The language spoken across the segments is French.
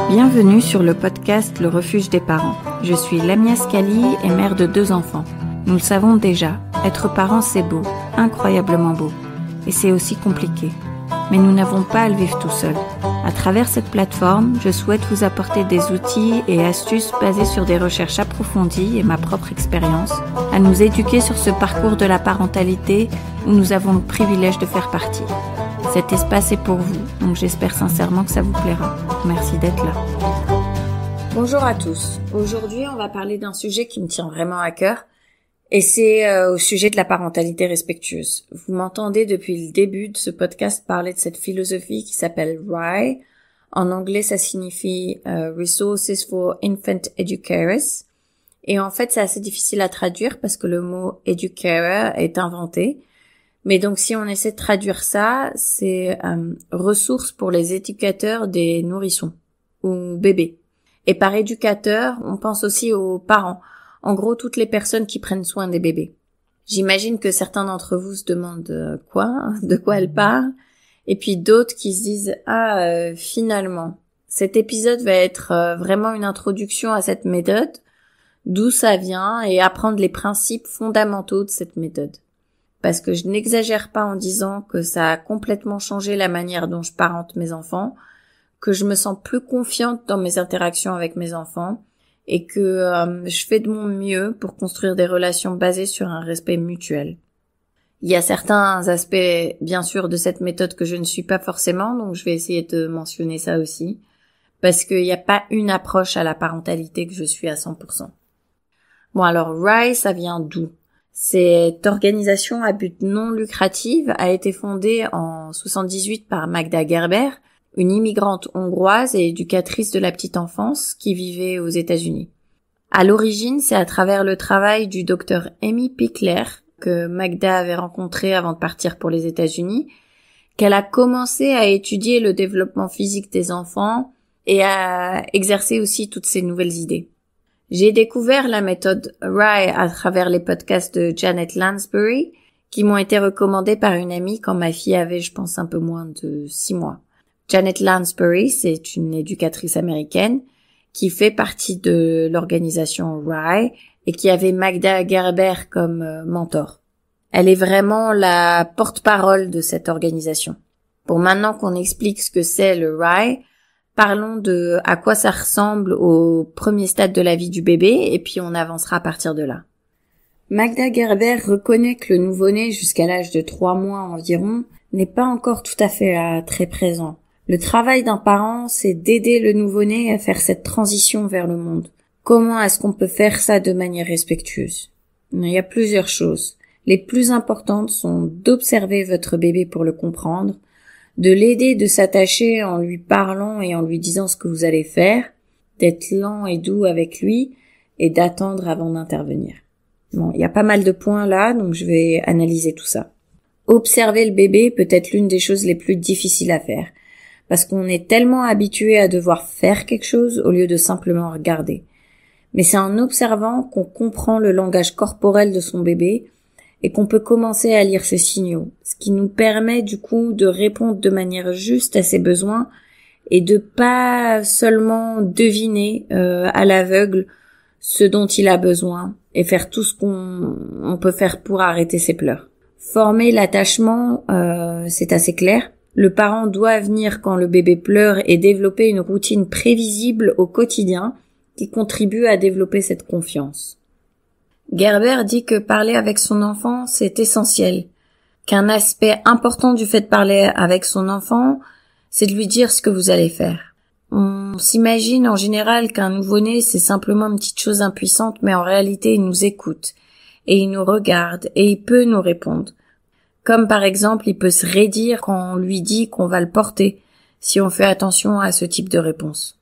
Bienvenue sur le podcast Le Refuge des parents. Je suis Lamia Scali et mère de 2 enfants. Nous le savons déjà, être parent c'est beau, incroyablement beau. Et c'est aussi compliqué. Mais nous n'avons pas à le vivre tout seul. À travers cette plateforme, je souhaite vous apporter des outils et astuces basés sur des recherches approfondies et ma propre expérience, à nous éduquer sur ce parcours de la parentalité où nous avons le privilège de faire partie. Cet espace est pour vous, donc j'espère sincèrement que ça vous plaira. Merci d'être là. Bonjour à tous. Aujourd'hui, on va parler d'un sujet qui me tient vraiment à cœur, et c'est au sujet de la parentalité respectueuse. Vous m'entendez depuis le début de ce podcast parler de cette philosophie qui s'appelle RIE. En anglais, ça signifie Resources for Infant Educators. Et en fait, c'est assez difficile à traduire parce que le mot educator est inventé. Mais donc, si on essaie de traduire ça, c'est ressources pour les éducateurs des nourrissons ou bébés. Et par éducateur, on pense aussi aux parents. En gros, toutes les personnes qui prennent soin des bébés. J'imagine que certains d'entre vous se demandent de quoi elle parle, et puis d'autres qui se disent finalement, cet épisode va être vraiment une introduction à cette méthode, d'où ça vient, et apprendre les principes fondamentaux de cette méthode. Parce que je n'exagère pas en disant que ça a complètement changé la manière dont je parente mes enfants, que je me sens plus confiante dans mes interactions avec mes enfants, et que je fais de mon mieux pour construire des relations basées sur un respect mutuel. Il y a certains aspects, bien sûr, de cette méthode que je ne suis pas forcément, donc je vais essayer de mentionner ça aussi, parce qu'il n'y a pas une approche à la parentalité que je suis à 100%. Bon, alors, RIE, ça vient d'où? Cette organisation à but non lucratif a été fondée en 78 par Magda Gerber, une immigrante hongroise et éducatrice de la petite enfance qui vivait aux États-Unis. À l'origine, c'est à travers le travail du docteur Amy Pickler, que Magda avait rencontré avant de partir pour les États-Unis, qu'elle a commencé à étudier le développement physique des enfants et à exercer aussi toutes ces nouvelles idées. J'ai découvert la méthode RIE à travers les podcasts de Janet Lansbury, qui m'ont été recommandés par une amie quand ma fille avait, je pense, un peu moins de 6 mois. Janet Lansbury, c'est une éducatrice américaine qui fait partie de l'organisation RIE et qui avait Magda Gerber comme mentor. Elle est vraiment la porte-parole de cette organisation. Bon, maintenant qu'on explique ce que c'est le RIE, parlons de à quoi ça ressemble au premier stade de la vie du bébé et puis on avancera à partir de là. Magda Gerber reconnaît que le nouveau-né jusqu'à l'âge de 3 mois environ n'est pas encore tout à fait très présent. Le travail d'un parent, c'est d'aider le nouveau-né à faire cette transition vers le monde. Comment est-ce qu'on peut faire ça de manière respectueuse? Il y a plusieurs choses. Les plus importantes sont d'observer votre bébé pour le comprendre, de l'aider de s'attacher en lui parlant et en lui disant ce que vous allez faire, d'être lent et doux avec lui et d'attendre avant d'intervenir. Bon, il y a pas mal de points là, donc je vais analyser tout ça. Observer le bébé peut être l'une des choses les plus difficiles à faire, parce qu'on est tellement habitué à devoir faire quelque chose au lieu de simplement regarder. Mais c'est en observant qu'on comprend le langage corporel de son bébé et qu'on peut commencer à lire ses signaux, ce qui nous permet du coup de répondre de manière juste à ses besoins et de pas seulement deviner à l'aveugle ce dont il a besoin et faire tout ce qu'on peut faire pour arrêter ses pleurs. Former l'attachement, c'est assez clair. Le parent doit venir quand le bébé pleure et développer une routine prévisible au quotidien qui contribue à développer cette confiance. Gerber dit que parler avec son enfant, c'est essentiel. Qu'un aspect important du fait de parler avec son enfant, c'est de lui dire ce que vous allez faire. On s'imagine en général qu'un nouveau-né, c'est simplement une petite chose impuissante, mais en réalité, il nous écoute, et il nous regarde, et il peut nous répondre. Comme par exemple, il peut se raidir quand on lui dit qu'on va le porter, si on fait attention à ce type de réponse.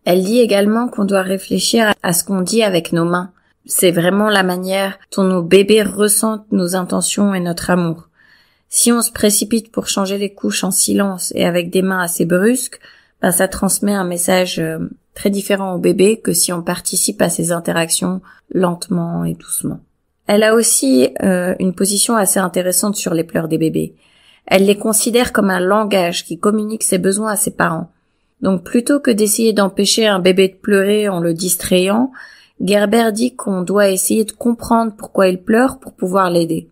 Elle dit également qu'on doit réfléchir à ce qu'on dit avec nos mains. C'est vraiment la manière dont nos bébés ressentent nos intentions et notre amour. Si on se précipite pour changer les couches en silence et avec des mains assez brusques, ça transmet un message très différent au bébé que si on participe à ces interactions lentement et doucement. Elle a aussi une position assez intéressante sur les pleurs des bébés. Elle les considère comme un langage qui communique ses besoins à ses parents. Donc plutôt que d'essayer d'empêcher un bébé de pleurer en le distrayant, Gerber dit qu'on doit essayer de comprendre pourquoi il pleure pour pouvoir l'aider.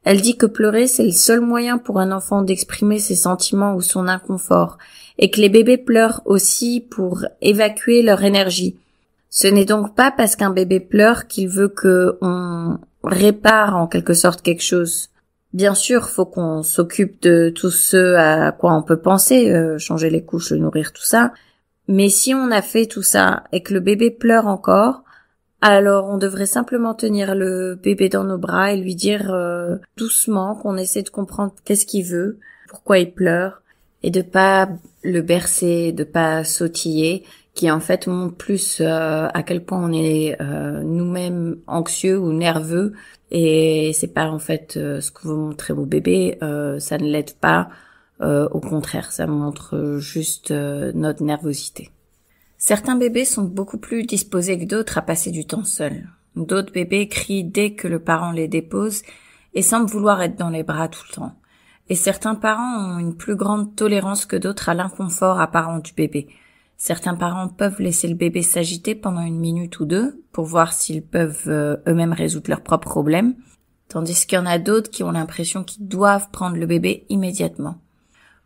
Elle dit que pleurer, c'est le seul moyen pour un enfant d'exprimer ses sentiments ou son inconfort, et que les bébés pleurent aussi pour évacuer leur énergie. Ce n'est donc pas parce qu'un bébé pleure qu'il veut qu'on répare en quelque sorte quelque chose. Bien sûr, faut qu'on s'occupe de tout ce à quoi on peut penser, changer les couches, le nourrir, tout ça. Mais si on a fait tout ça et que le bébé pleure encore, alors on devrait simplement tenir le bébé dans nos bras et lui dire doucement qu'on essaie de comprendre qu'est-ce qu'il veut, pourquoi il pleure, et de pas le bercer, de pas sautiller, qui en fait montre plus à quel point on est nous-mêmes anxieux ou nerveux, et c'est pas en fait ce que veut montrer au bébé, ça ne l'aide pas, au contraire, ça montre juste notre nervosité. Certains bébés sont beaucoup plus disposés que d'autres à passer du temps seuls. D'autres bébés crient dès que le parent les dépose et semblent vouloir être dans les bras tout le temps. Et certains parents ont une plus grande tolérance que d'autres à l'inconfort apparent du bébé. Certains parents peuvent laisser le bébé s'agiter pendant 1 minute ou 2 pour voir s'ils peuvent eux-mêmes résoudre leurs propres problèmes, tandis qu'il y en a d'autres qui ont l'impression qu'ils doivent prendre le bébé immédiatement.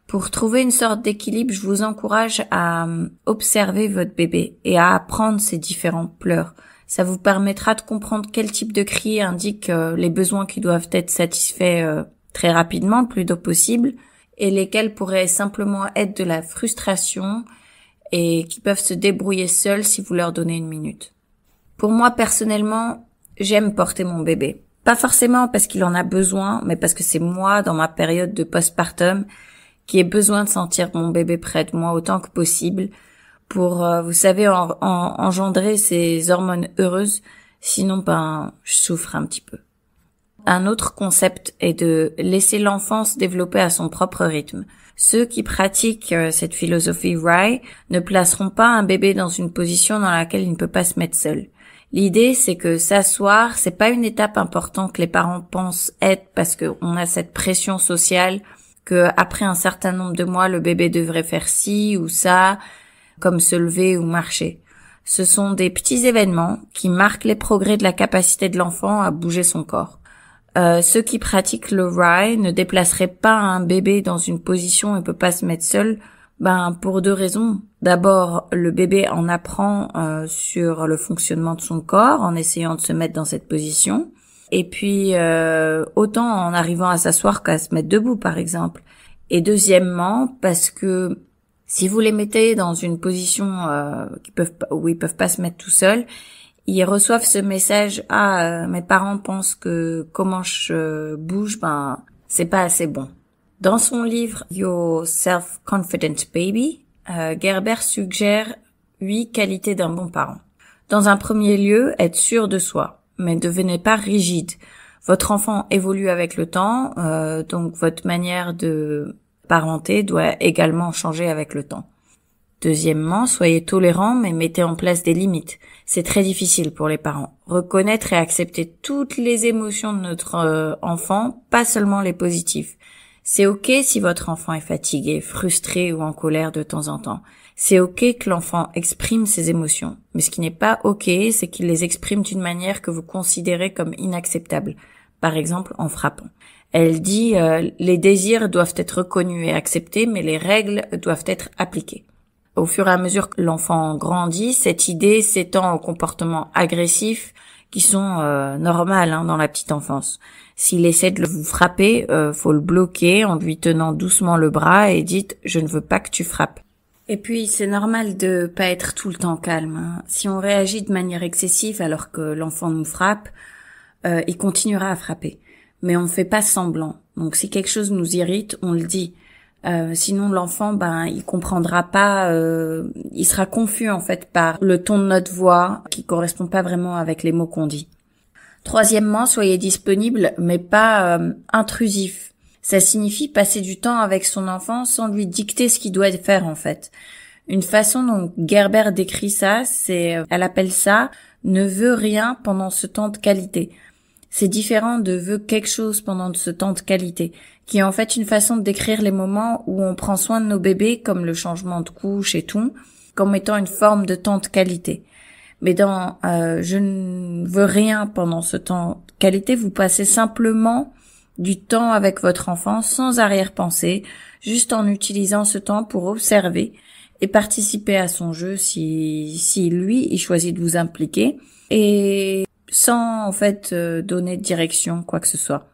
Pour trouver une sorte d'équilibre, je vous encourage à observer votre bébé et à apprendre ses différents pleurs. Ça vous permettra de comprendre quel type de cri indique les besoins qui doivent être satisfaits très rapidement, le plus tôt possible, et lesquels pourraient simplement être de la frustration et qui peuvent se débrouiller seuls si vous leur donnez 1 minute. Pour moi, personnellement, j'aime porter mon bébé. Pas forcément parce qu'il en a besoin, mais parce que c'est moi, dans ma période de postpartum, qui ai besoin de sentir mon bébé près de moi autant que possible pour, vous savez, engendrer ces hormones heureuses. Sinon, je souffre un petit peu. Un autre concept est de laisser l'enfant se développer à son propre rythme. Ceux qui pratiquent cette philosophie Rye ne placeront pas un bébé dans une position dans laquelle il ne peut pas se mettre seul. L'idée, c'est que s'asseoir, c'est pas une étape importante que les parents pensent être parce qu'on a cette pression sociale que après un certain nombre de mois, le bébé devrait faire ci ou ça, comme se lever ou marcher. Ce sont des petits événements qui marquent les progrès de la capacité de l'enfant à bouger son corps. Ceux qui pratiquent le Rye ne déplaceraient pas un bébé dans une position où il peut pas se mettre seul, pour 2 raisons. D'abord, le bébé en apprend sur le fonctionnement de son corps en essayant de se mettre dans cette position. Et puis, autant en arrivant à s'asseoir qu'à se mettre debout, par exemple. Et deuxièmement, parce que si vous les mettez dans une position où ils peuvent pas se mettre tout seuls, ils reçoivent ce message « Ah, mes parents pensent que comment je bouge, c'est pas assez bon ». Dans son livre « Your Self-Confident Baby », Gerber suggère 8 qualités d'un bon parent. Dans un premier lieu, être sûr de soi. Mais ne devenez pas rigide. Votre enfant évolue avec le temps, donc votre manière de parenter doit également changer avec le temps. Deuxièmement, soyez tolérants, mais mettez en place des limites. C'est très difficile pour les parents. Reconnaître et accepter toutes les émotions de notre enfant, pas seulement les positives. C'est ok si votre enfant est fatigué, frustré ou en colère de temps en temps. C'est ok que l'enfant exprime ses émotions, mais ce qui n'est pas ok, c'est qu'il les exprime d'une manière que vous considérez comme inacceptable, par exemple en frappant. Elle dit les désirs doivent être reconnus et acceptés, mais les règles doivent être appliquées. Au fur et à mesure que l'enfant grandit, cette idée s'étend aux comportements agressifs qui sont normales dans la petite enfance. S'il essaie de vous frapper, faut le bloquer en lui tenant doucement le bras et dites « je ne veux pas que tu frappes ». Et puis, c'est normal de pas être tout le temps calme. Si on réagit de manière excessive alors que l'enfant nous frappe, il continuera à frapper. Mais on ne fait pas semblant. Donc, si quelque chose nous irrite, on le dit. Sinon, l'enfant, il comprendra pas, il sera confus, en fait, par le ton de notre voix qui correspond pas vraiment avec les mots qu'on dit. Troisièmement, soyez disponible, mais pas intrusif. Ça signifie passer du temps avec son enfant sans lui dicter ce qu'il doit faire, en fait. Une façon dont Gerber décrit ça, elle appelle ça « ne veut rien pendant ce temps de qualité ». C'est différent de veux quelque chose pendant ce temps de qualité, qui est en fait une façon de décrire les moments où on prend soin de nos bébés, comme le changement de couche et tout, comme étant une forme de temps de qualité. Mais dans je ne veux rien pendant ce temps de qualité, vous passez simplement du temps avec votre enfant sans arrière-pensée, juste en utilisant ce temps pour observer et participer à son jeu si lui, il choisit de vous impliquer, et sans en fait donner de direction, quoi que ce soit.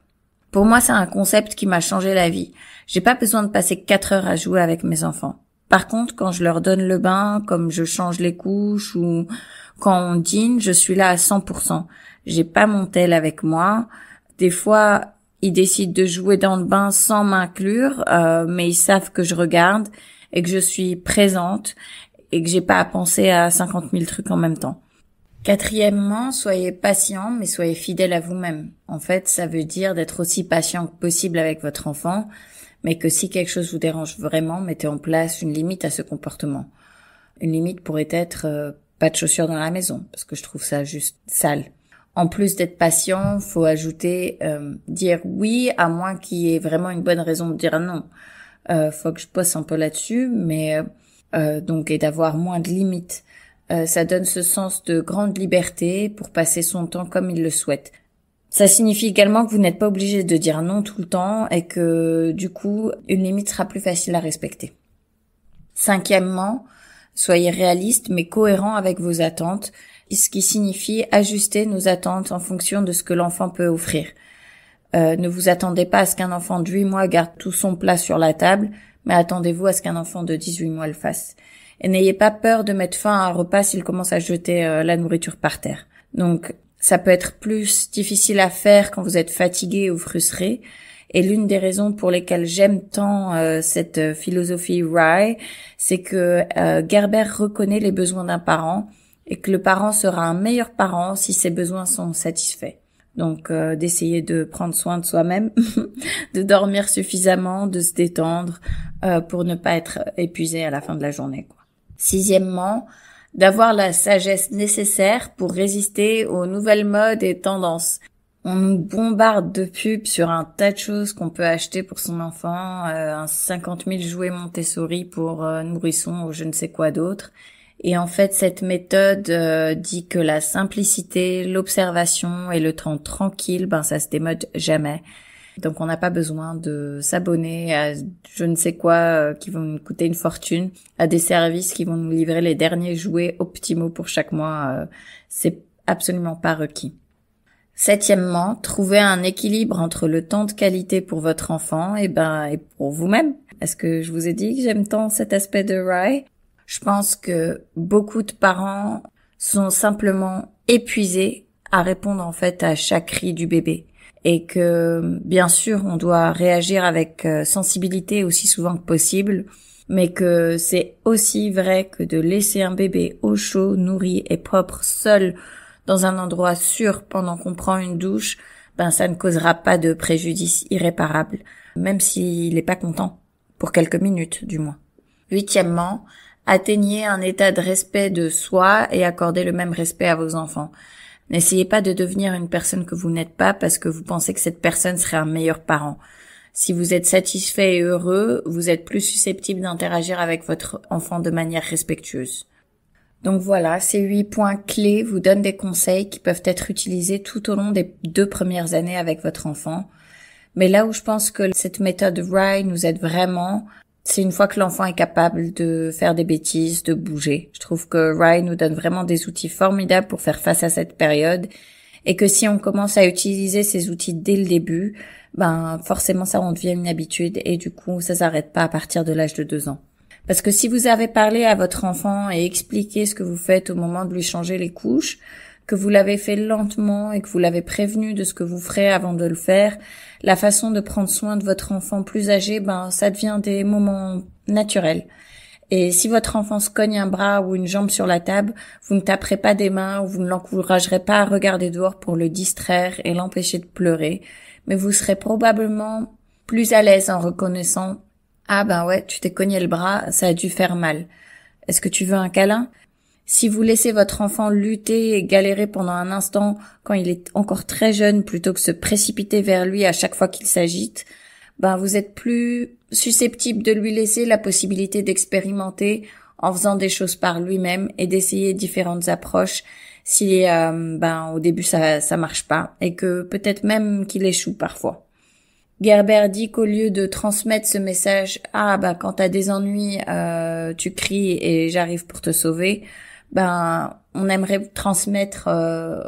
Pour moi, c'est un concept qui m'a changé la vie. J'ai pas besoin de passer 4 heures à jouer avec mes enfants. Par contre, quand je leur donne le bain, comme je change les couches ou quand on dîne, je suis là à 100%. J'ai pas mon tel avec moi. Des fois, ils décident de jouer dans le bain sans m'inclure, mais ils savent que je regarde et que je suis présente et que j'ai pas à penser à 50 000 trucs en même temps. Quatrièmement, soyez patient, mais soyez fidèle à vous-même. En fait, ça veut dire d'être aussi patient que possible avec votre enfant, mais que si quelque chose vous dérange vraiment, mettez en place une limite à ce comportement. Une limite pourrait être pas de chaussures dans la maison, parce que je trouve ça juste sale. En plus d'être patient, faut ajouter dire oui, à moins qu'il y ait vraiment une bonne raison de dire non. Faut que je bosse un peu là-dessus, mais donc et d'avoir moins de limites. Ça donne ce sens de grande liberté pour passer son temps comme il le souhaite. Ça signifie également que vous n'êtes pas obligé de dire non tout le temps et que du coup, une limite sera plus facile à respecter. Cinquièmement, soyez réaliste mais cohérent avec vos attentes, ce qui signifie ajuster nos attentes en fonction de ce que l'enfant peut offrir. Ne vous attendez pas à ce qu'un enfant de 8 mois garde tout son plat sur la table, mais attendez-vous à ce qu'un enfant de 18 mois le fasse. Et n'ayez pas peur de mettre fin à un repas s'il commence à jeter la nourriture par terre. Donc, ça peut être plus difficile à faire quand vous êtes fatigué ou frustré. Et l'une des raisons pour lesquelles j'aime tant cette philosophie Rye, c'est que Gerber reconnaît les besoins d'un parent et que le parent sera un meilleur parent si ses besoins sont satisfaits. Donc, d'essayer de prendre soin de soi-même, de dormir suffisamment, de se détendre pour ne pas être épuisé à la fin de la journée, quoi. Sixièmement, d'avoir la sagesse nécessaire pour résister aux nouvelles modes et tendances. On nous bombarde de pubs sur un tas de choses qu'on peut acheter pour son enfant, un 50 000 jouets Montessori pour nourrisson ou je ne sais quoi d'autre. Et en fait, cette méthode dit que la simplicité, l'observation et le temps tranquille, ça se démode jamais. Donc on n'a pas besoin de s'abonner à je ne sais quoi qui vont nous coûter une fortune, à des services qui vont nous livrer les derniers jouets optimaux pour chaque mois. C'est absolument pas requis. Septièmement, trouver un équilibre entre le temps de qualité pour votre enfant et pour vous-même. Est-ce que je vous ai dit que j'aime tant cet aspect de Rye? Je pense que beaucoup de parents sont simplement épuisés à répondre en fait à chaque cri du bébé. Et que, bien sûr, on doit réagir avec sensibilité aussi souvent que possible, mais que c'est aussi vrai que de laisser un bébé au chaud, nourri et propre, seul, dans un endroit sûr pendant qu'on prend une douche, ça ne causera pas de préjudice irréparable, même s'il n'est pas content, pour quelques minutes du moins. Huitièmement, atteignez un état de respect de soi et accordez le même respect à vos enfants. N'essayez pas de devenir une personne que vous n'êtes pas parce que vous pensez que cette personne serait un meilleur parent. Si vous êtes satisfait et heureux, vous êtes plus susceptible d'interagir avec votre enfant de manière respectueuse. Donc voilà, ces 8 points clés vous donnent des conseils qui peuvent être utilisés tout au long des 2 premières années avec votre enfant. Mais là où je pense que cette méthode Rye nous aide vraiment, c'est une fois que l'enfant est capable de faire des bêtises, de bouger. Je trouve que Rye nous donne vraiment des outils formidables pour faire face à cette période et que si on commence à utiliser ces outils dès le début, forcément ça en devient une habitude et du coup ça s'arrête pas à partir de l'âge de 2 ans. Parce que si vous avez parlé à votre enfant et expliqué ce que vous faites au moment de lui changer les couches, que vous l'avez fait lentement et que vous l'avez prévenu de ce que vous ferez avant de le faire, la façon de prendre soin de votre enfant plus âgé, ça devient des moments naturels. Et si votre enfant se cogne un bras ou une jambe sur la table, vous ne taperez pas des mains ou vous ne l'encouragerez pas à regarder dehors pour le distraire et l'empêcher de pleurer, mais vous serez probablement plus à l'aise en reconnaissant « Ah ouais, tu t'es cogné le bras, ça a dû faire mal. Est-ce que tu veux un câlin ?» Si vous laissez votre enfant lutter et galérer pendant un instant quand il est encore très jeune plutôt que se précipiter vers lui à chaque fois qu'il s'agite, vous êtes plus susceptible de lui laisser la possibilité d'expérimenter en faisant des choses par lui-même et d'essayer différentes approches si au début ça marche pas et que peut-être même qu'il échoue parfois. Gerber dit qu'au lieu de transmettre ce message quand t'as des ennuis tu cries et j'arrive pour te sauver, on aimerait transmettre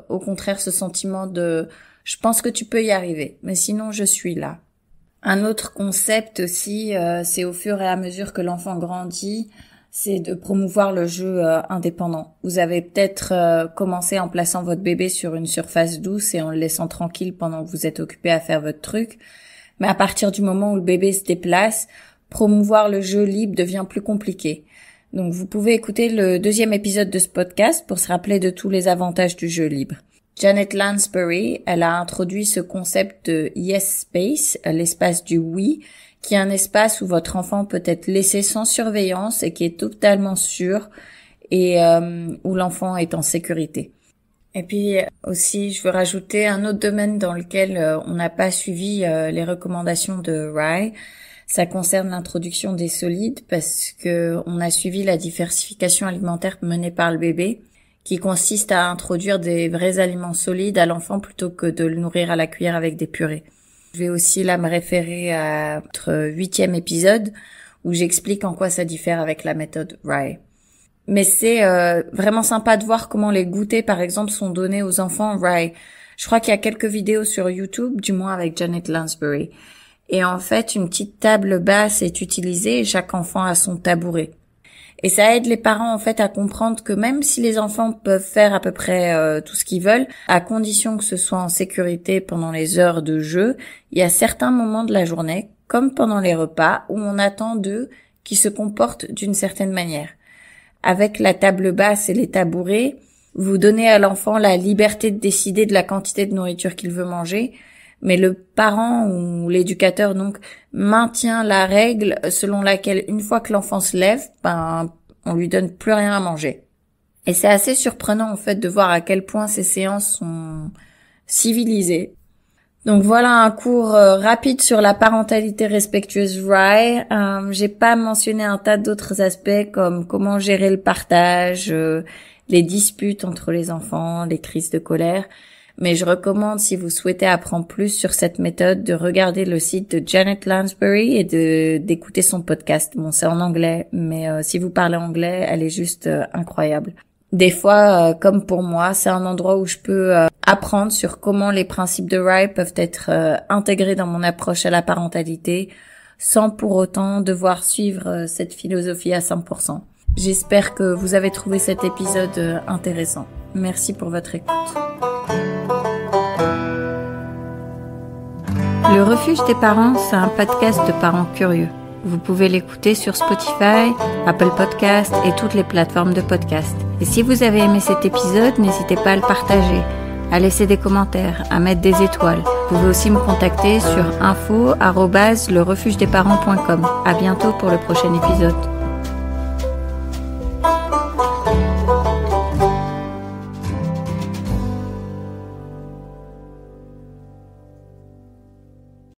au contraire ce sentiment de je pense que tu peux y arriver mais sinon je suis là. Un autre concept aussi, c'est au fur et à mesure que l'enfant grandit, c'est de promouvoir le jeu indépendant. Vous avez peut-être commencé en plaçant votre bébé sur une surface douce et en le laissant tranquille pendant que vous êtes occupé à faire votre truc. Mais à partir du moment où le bébé se déplace, promouvoir le jeu libre devient plus compliqué. Donc vous pouvez écouter le 2e épisode de ce podcast pour se rappeler de tous les avantages du jeu libre. Janet Lansbury, elle a introduit ce concept de Yes Space, l'espace du oui, qui est un espace où votre enfant peut être laissé sans surveillance et qui est totalement sûr et où l'enfant est en sécurité. Et puis aussi, je veux rajouter un autre domaine dans lequel on n'a pas suivi les recommandations de Rye. Ça concerne l'introduction des solides parce que on a suivi la diversification alimentaire menée par le bébé, qui consiste à introduire des vrais aliments solides à l'enfant plutôt que de le nourrir à la cuillère avec des purées. Je vais aussi là me référer à notre 8e épisode où j'explique en quoi ça diffère avec la méthode Rye. Mais c'est vraiment sympa de voir comment les goûters, par exemple, sont donnés aux enfants Rye. Je crois qu'il y a quelques vidéos sur YouTube, du moins avec Janet Lansbury. Et en fait, une petite table basse est utilisée et chaque enfant a son tabouret. Et ça aide les parents en fait à comprendre que même si les enfants peuvent faire à peu près tout ce qu'ils veulent, à condition que ce soit en sécurité pendant les heures de jeu, il y a certains moments de la journée, comme pendant les repas, où on attend d'eux qu'ils se comportent d'une certaine manière. Avec la table basse et les tabourets, vous donnez à l'enfant la liberté de décider de la quantité de nourriture qu'il veut manger, mais le parent ou l'éducateur donc maintient la règle selon laquelle une fois que l'enfant se lève, on lui donne plus rien à manger. Et c'est assez surprenant en fait de voir à quel point ces séances sont civilisées. Donc voilà un cours rapide sur la parentalité respectueuse Rye. J'ai pas mentionné un tas d'autres aspects comme comment gérer le partage, les disputes entre les enfants, les crises de colère. Mais je recommande, si vous souhaitez apprendre plus sur cette méthode, de regarder le site de Janet Lansbury et d'écouter son podcast. Bon, c'est en anglais, mais si vous parlez anglais, elle est juste incroyable. Des fois, comme pour moi, c'est un endroit où je peux apprendre sur comment les principes de Rye peuvent être intégrés dans mon approche à la parentalité, sans pour autant devoir suivre cette philosophie à 100%. J'espère que vous avez trouvé cet épisode intéressant. Merci pour votre écoute. Le refuge des parents, c'est un podcast de parents curieux. Vous pouvez l'écouter sur Spotify, Apple Podcasts et toutes les plateformes de podcast. Et si vous avez aimé cet épisode, n'hésitez pas à le partager, à laisser des commentaires, à mettre des étoiles. Vous pouvez aussi me contacter sur info@lerefugedesparents.com. À bientôt pour le prochain épisode.